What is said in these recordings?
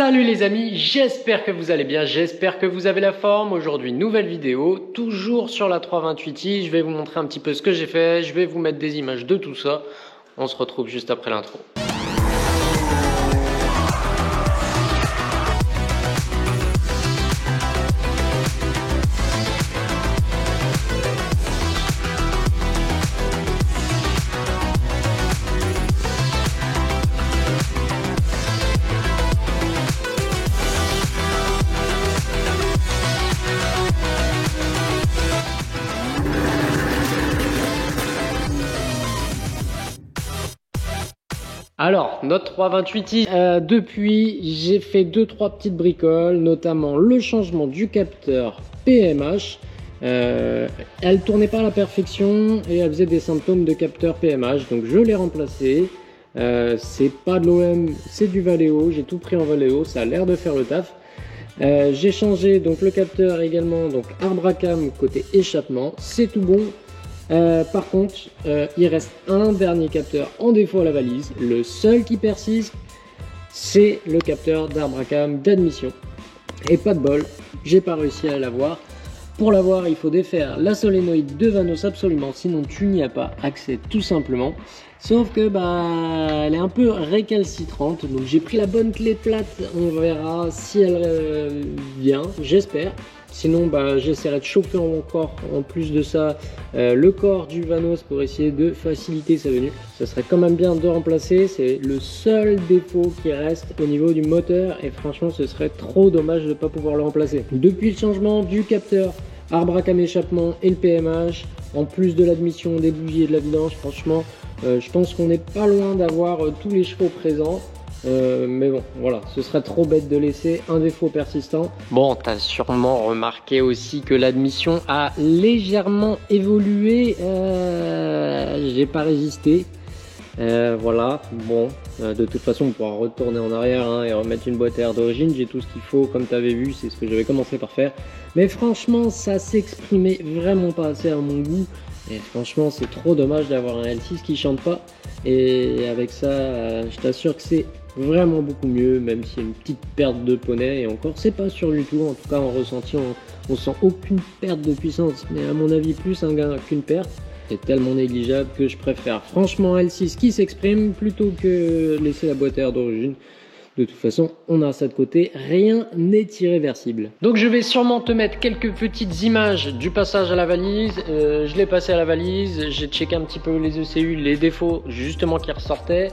Salut les amis, j'espère que vous allez bien, j'espère que vous avez la forme. Aujourd'hui, nouvelle vidéo, toujours sur la 328i. Je vais vous montrer un petit peu ce que j'ai fait, je vais vous mettre des images de tout ça. On se retrouve juste après l'intro. Alors, notre 328i, depuis, j'ai fait 2-3 petites bricoles, notamment le changement du capteur PMH. Elle tournait pas à la perfection et elle faisait des symptômes de capteur PMH, donc je l'ai remplacé. C'est pas de l'OM, c'est du Valeo, j'ai tout pris en Valeo, ça a l'air de faire le taf. J'ai changé donc le capteur également, donc Arbracam côté échappement, c'est tout bon. Par contre, il reste un dernier capteur en défaut à la valise. Le seul qui persiste, c'est le capteur d'Arbracam d'admission. Et pas de bol, j'ai pas réussi à l'avoir. Pour l'avoir, il faut défaire la solénoïde de Vanos absolument, sinon tu n'y as pas accès tout simplement. Sauf que elle est un peu récalcitrante, donc j'ai pris la bonne clé plate. On verra si elle vient, j'espère. Sinon, j'essaierai de chauffer encore en plus de ça le corps du Vanos pour essayer de faciliter sa venue. Ça serait quand même bien de remplacer, c'est le seul défaut qui reste au niveau du moteur et franchement ce serait trop dommage de ne pas pouvoir le remplacer. Depuis le changement du capteur Arbracam échappement et le PMH, en plus de l'admission, des bougies et de la vidange, franchement je pense qu'on n'est pas loin d'avoir tous les chevaux présents. Mais bon, voilà, ce serait trop bête de laisser un défaut persistant. Bon, t'as sûrement remarqué aussi que l'admission a légèrement évolué. J'ai pas résisté. Voilà, bon, de toute façon, on pourra retourner en arrière et remettre une boîte à air d'origine. J'ai tout ce qu'il faut, comme tu avais vu, c'est ce que j'avais commencé par faire. Mais franchement, ça s'exprimait vraiment pas assez à mon goût. Et franchement, c'est trop dommage d'avoir un L6 qui chante pas. Et avec ça, je t'assure que c'est vraiment beaucoup mieux, même s'il y a une petite perte de poney. Et encore, c'est pas sûr du tout. En tout cas, en ressenti, on sent aucune perte de puissance. Mais à mon avis, plus un gain qu'une perte. C'est tellement négligeable que je préfère franchement L6 qui s'exprime plutôt que laisser la boîte à air d'origine. De toute façon, on a ça de côté, rien n'est irréversible. Donc je vais sûrement te mettre quelques petites images du passage à la valise. Je l'ai passé à la valise, j'ai checké un petit peu les ECU, les défauts justement qui ressortaient.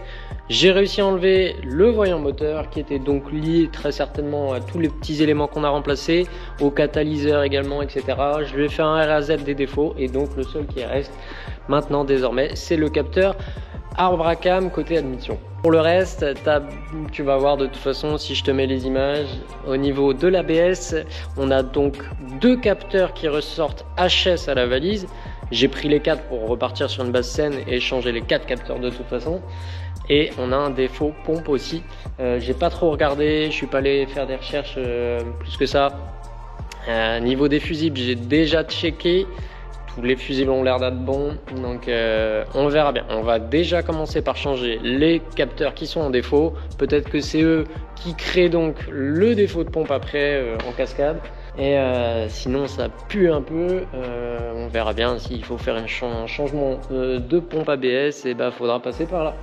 J'ai réussi à enlever le voyant moteur qui était donc lié très certainement à tous les petits éléments qu'on a remplacés, au catalyseur également, etc. Je lui ai fait un RAZ des défauts et donc le seul qui reste maintenant désormais, c'est le capteur Arbracam côté admission. Pour le reste, tu vas voir de toute façon si je te mets les images. Au niveau de l'ABS, on a donc deux capteurs qui ressortent HS à la valise. J'ai pris les 4 pour repartir sur une base saine et changer les 4 capteurs de toute façon. Et on a un défaut pompe aussi. J'ai pas trop regardé, je suis pas allé faire des recherches plus que ça. Niveau des fusibles, j'ai déjà checké. Tous les fusibles ont l'air d'être bons, donc on verra bien. On va déjà commencer par changer les capteurs qui sont en défaut. Peut-être que c'est eux qui créent donc le défaut de pompe après en cascade. Et sinon ça pue un peu. On verra bien s'il faut faire un changement de pompe ABS, et faudra passer par là.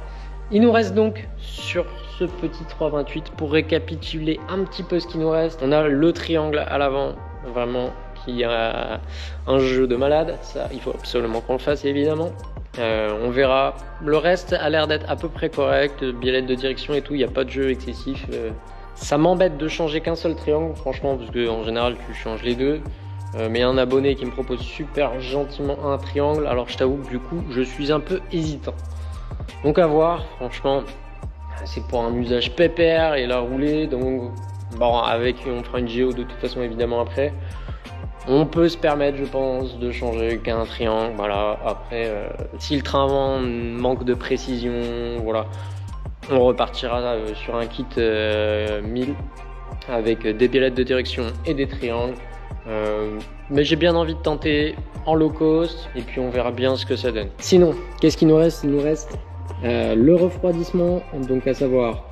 Il nous reste donc sur ce petit 328, pour récapituler un petit peu ce qui nous reste, on a le triangle à l'avant, vraiment qui a un jeu de malade, ça il faut absolument qu'on le fasse évidemment. On verra, le reste a l'air d'être à peu près correct, biellette de direction et tout, il n'y a pas de jeu excessif. Ça m'embête de changer qu'un seul triangle franchement, parce que en général tu changes les deux. Mais il y a un abonné qui me propose super gentiment un triangle, alors je t'avoue que du coup je suis un peu hésitant. Donc à voir, franchement c'est pour un usage pépère et la rouler, donc bon, avec on fera une géo de toute façon évidemment après. On peut se permettre, je pense, de changer qu'un triangle. Voilà. Après, si le train avant manque de précision, voilà, on repartira sur un kit 1000 avec des biellettes de direction et des triangles. Mais j'ai bien envie de tenter en low cost et puis on verra bien ce que ça donne. Sinon, qu'est-ce qu'il nous reste? Il nous reste le refroidissement, donc à savoir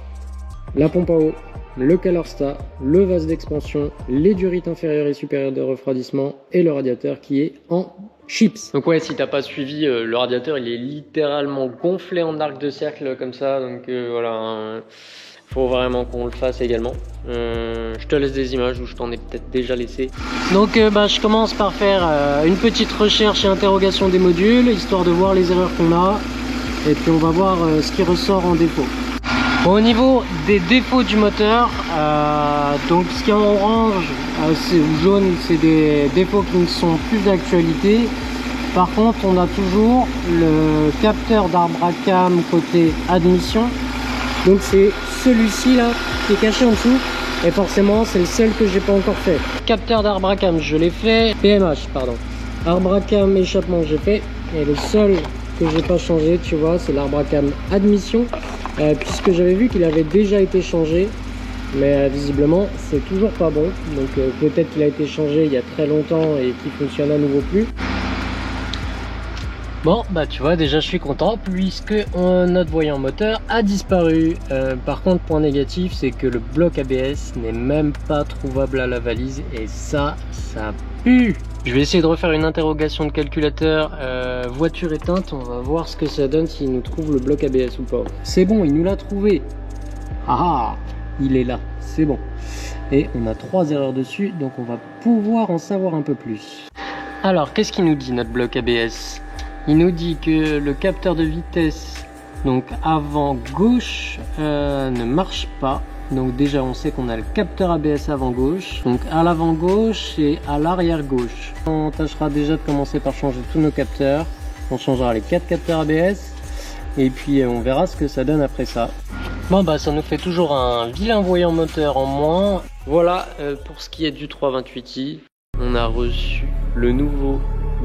la pompe à eau, le Calorstar, le vase d'expansion, les durites inférieures et supérieures de refroidissement et le radiateur qui est en chips. Donc ouais, si t'as pas suivi, le radiateur il est littéralement gonflé en arc de cercle comme ça, donc voilà, hein, faut vraiment qu'on le fasse également. Je te laisse des images où je t'en ai peut-être déjà laissé. Donc je commence par faire une petite recherche et interrogation des modules, histoire de voir les erreurs qu'on a, et puis on va voir ce qui ressort en défaut. Bon, au niveau des défauts du moteur, donc ce qui est en orange ou jaune, c'est des défauts qui ne sont plus d'actualité. Par contre, on a toujours le capteur d'arbre à cam côté admission. Donc c'est celui-ci là qui est caché en dessous. Et forcément, c'est le seul que j'ai pas encore fait. Capteur d'arbre à cam, je l'ai fait. PMH, pardon. Arbre à cam, échappement, j'ai fait. Et le seul que j'ai pas changé, tu vois, c'est l'arbre à cam admission. Puisque j'avais vu qu'il avait déjà été changé. Mais visiblement, c'est toujours pas bon. Donc peut-être qu'il a été changé il y a très longtemps et qu'il fonctionne à nouveau plus. Bon, bah tu vois, déjà je suis content puisque notre voyant moteur a disparu. Par contre, point négatif, c'est que le bloc ABS n'est même pas trouvable à la valise et ça pue. Je vais essayer de refaire une interrogation de calculateur voiture éteinte. On va voir ce que ça donne s'il nous trouve le bloc ABS ou pas. C'est bon, il nous l'a trouvé. Ah, il est là, c'est bon. Et on a 3 erreurs dessus, donc on va pouvoir en savoir un peu plus. Alors, qu'est-ce qu'il nous dit notre bloc ABS ? Il nous dit que le capteur de vitesse, donc avant gauche, ne marche pas. Donc déjà on sait qu'on a le capteur ABS avant gauche, donc à l'avant gauche et à l'arrière gauche. On tâchera déjà de commencer par changer tous nos capteurs. On changera les 4 capteurs ABS et puis on verra ce que ça donne après ça. Bon bah ça nous fait toujours un vilain voyant moteur en moins. Voilà pour ce qui est du 328i. On a reçu le nouveau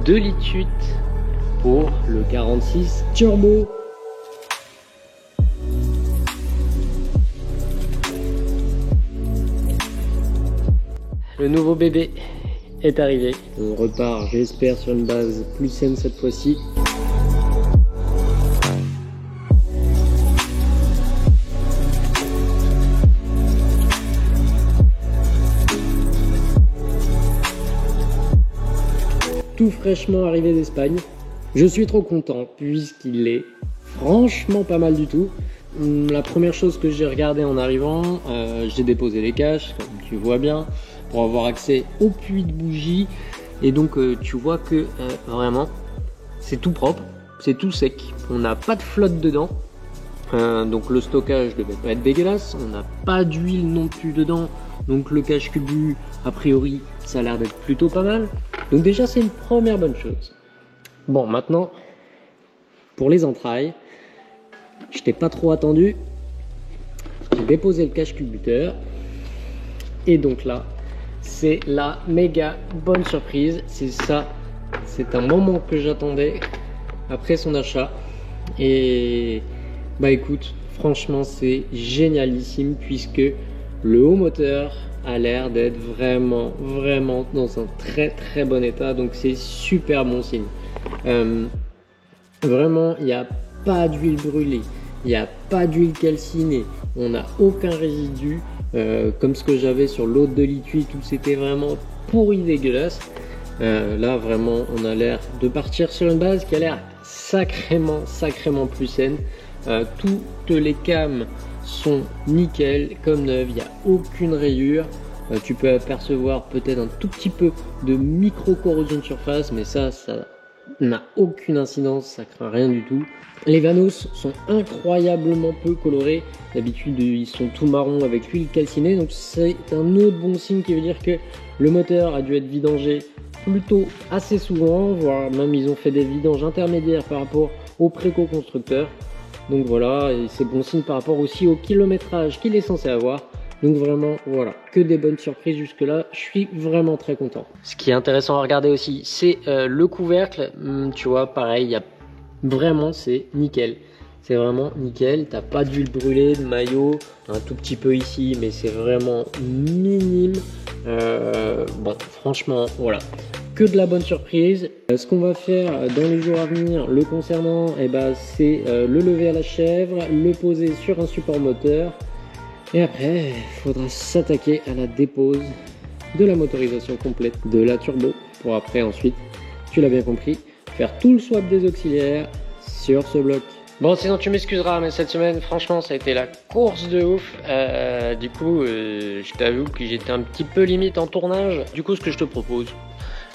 2,8 litres pour le 46 turbo. Le nouveau bébé est arrivé. On repart, j'espère, sur une base plus saine cette fois-ci. Tout fraîchement arrivé d'Espagne. Je suis trop content puisqu'il est franchement pas mal du tout. La première chose que j'ai regardé en arrivant, j'ai déposé les caches, comme tu vois bien, pour avoir accès au puits de bougie. Et donc tu vois que vraiment c'est tout propre, c'est tout sec. On n'a pas de flotte dedans. Donc le stockage devait pas être dégueulasse. On n'a pas d'huile non plus dedans. Donc le cache cubu, a priori, ça a l'air d'être plutôt pas mal. Donc déjà c'est une première bonne chose. Bon, maintenant, pour les entrailles, je t'ai pas trop attendu. J'ai déposé le cache-cubuteur. Et donc là, c'est la méga bonne surprise. C'est ça, c'est un moment que j'attendais après son achat. Et bah écoute, franchement, c'est génialissime puisque le haut moteur a l'air d'être vraiment dans un très bon état. Donc c'est super bon signe. Vraiment, il n'y a pas d'huile brûlée, il n'y a pas d'huile calcinée, on n'a aucun résidu comme ce que j'avais sur l'autre 2,8 litres où c'était vraiment pourri dégueulasse. Là vraiment on a l'air de partir sur une base qui a l'air sacrément plus saine. Toutes les cames sont nickel comme neuves, il n'y a aucune rayure. Tu peux apercevoir peut-être un tout petit peu de micro corrosion de surface, mais ça n'a aucune incidence, ça craint rien du tout. Les vanos sont incroyablement peu colorés. D'habitude ils sont tout marron avec l'huile calcinée, donc c'est un autre bon signe qui veut dire que le moteur a dû être vidangé plutôt assez souvent, voire même ils ont fait des vidanges intermédiaires par rapport au préco constructeur. Donc voilà, et c'est bon signe par rapport aussi au kilométrage qu'il est censé avoir. Donc vraiment, voilà, que des bonnes surprises jusque-là. Je suis vraiment très content. Ce qui est intéressant à regarder aussi, c'est le couvercle. Tu vois, pareil, vraiment, c'est nickel. C'est vraiment nickel. T'as pas d'huile brûlée, de maillot, un tout petit peu ici, mais c'est vraiment minime. Bon, franchement, voilà. Que de la bonne surprise. Ce qu'on va faire dans les jours à venir le concernant, c'est le lever à la chèvre, le poser sur un support moteur. Et après, il faudra s'attaquer à la dépose de la motorisation complète de la turbo pour après ensuite, tu l'as bien compris, faire tout le swap des auxiliaires sur ce bloc. Bon, sinon tu m'excuseras, mais cette semaine, franchement, ça a été la course de ouf. Du coup, je t'avoue que j'étais un petit peu limite en tournage. Du coup, ce que je te propose,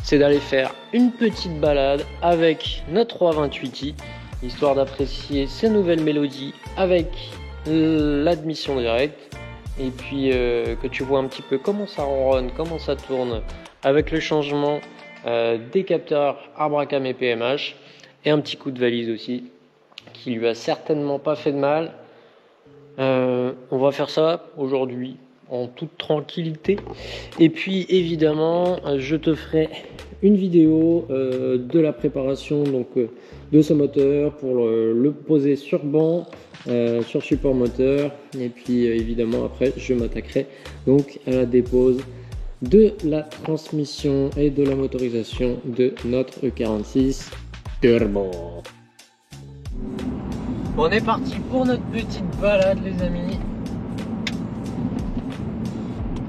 c'est d'aller faire une petite balade avec notre 328i, histoire d'apprécier ces nouvelles mélodies avec l'admission directe. Et puis que tu vois un petit peu comment ça ronronne, comment ça tourne avec le changement des capteurs Arbracam et PMH. Et un petit coup de valise aussi, qui lui a certainement pas fait de mal. On va faire ça aujourd'hui en toute tranquillité. Et puis évidemment, je te ferai une vidéo de la préparation donc de ce moteur pour le poser sur banc, sur support moteur. Et puis évidemment après, je m'attaquerai donc à la dépose de la transmission et de la motorisation de notre E46 Turbo. On est parti pour notre petite balade les amis.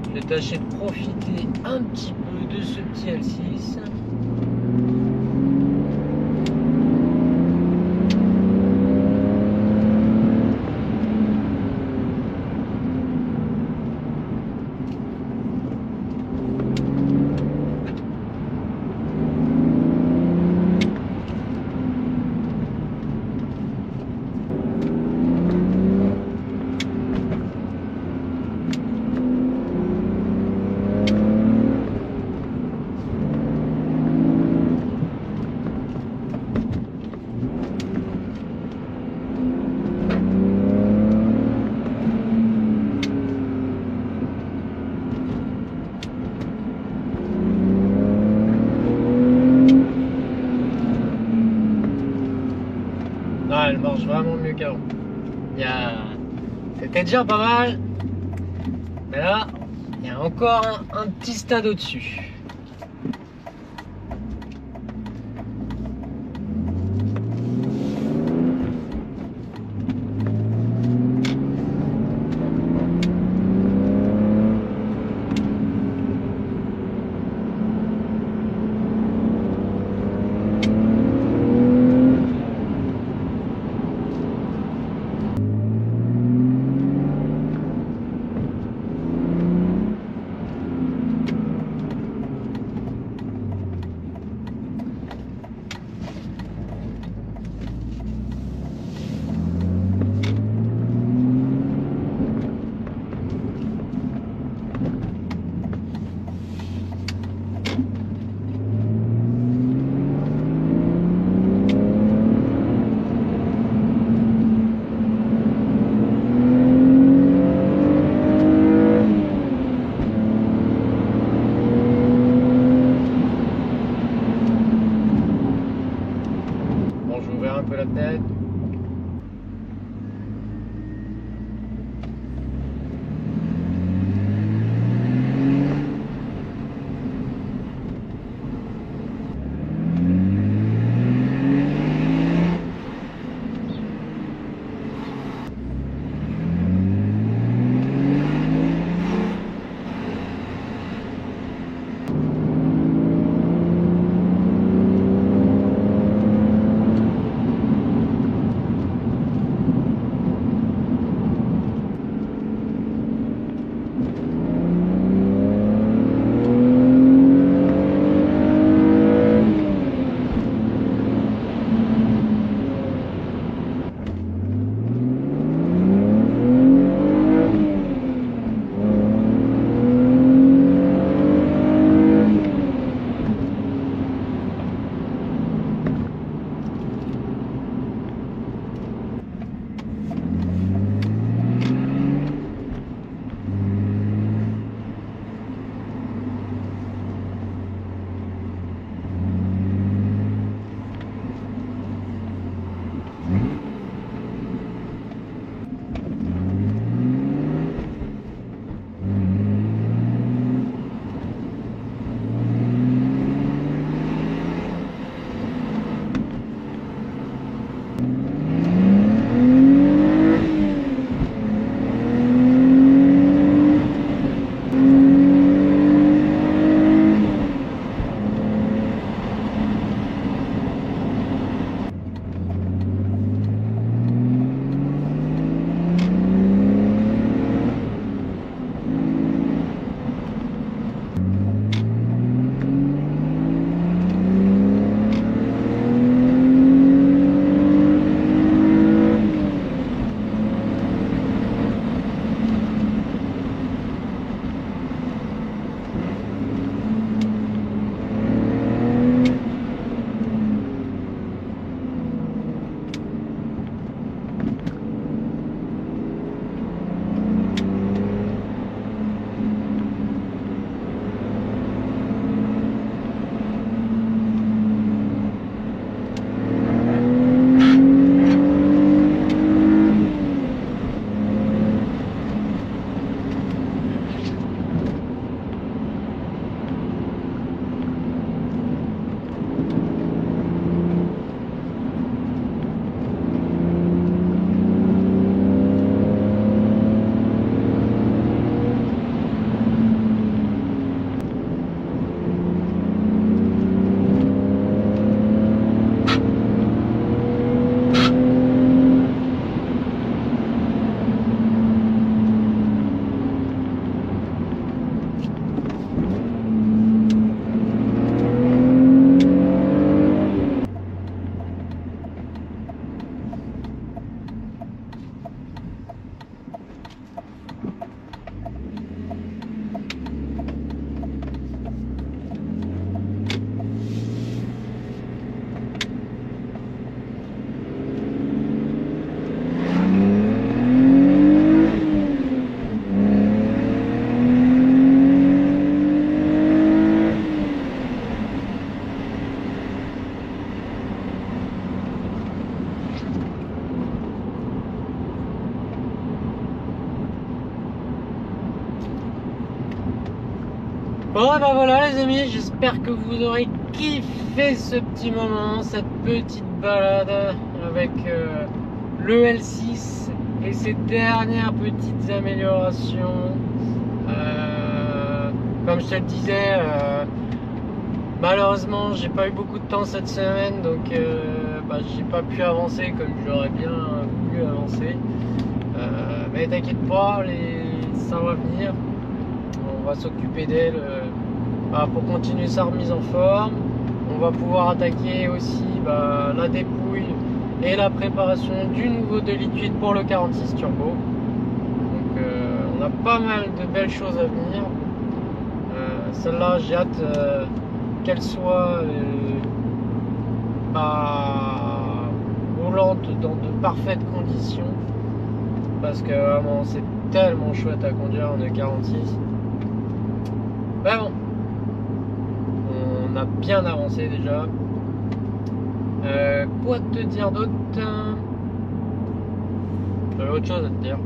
Je vais tâcher de profiter un petit peu de ce petit L6. Elle marche vraiment mieux qu'avant. C'était déjà pas mal, mais là, il y a encore un petit stade au-dessus. Bon bah voilà les amis, j'espère que vous aurez kiffé ce petit moment, cette petite balade avec le L6 et ses dernières petites améliorations. Comme je te le disais, malheureusement j'ai pas eu beaucoup de temps cette semaine, donc j'ai pas pu avancer comme j'aurais bien voulu avancer. Mais t'inquiète pas, ça va venir. On va s'occuper d'elle pour continuer sa remise en forme. On va pouvoir attaquer aussi la dépouille et la préparation du nouveau 2 litres 8 pour le 46 turbo. Donc on a pas mal de belles choses à venir. Celle-là, j'ai hâte qu'elle soit roulante dans de parfaites conditions, parce que vraiment c'est tellement chouette à conduire en E46. Mais bon, on a bien avancé déjà. Quoi te dire d'autre? J'avais autre chose à te dire,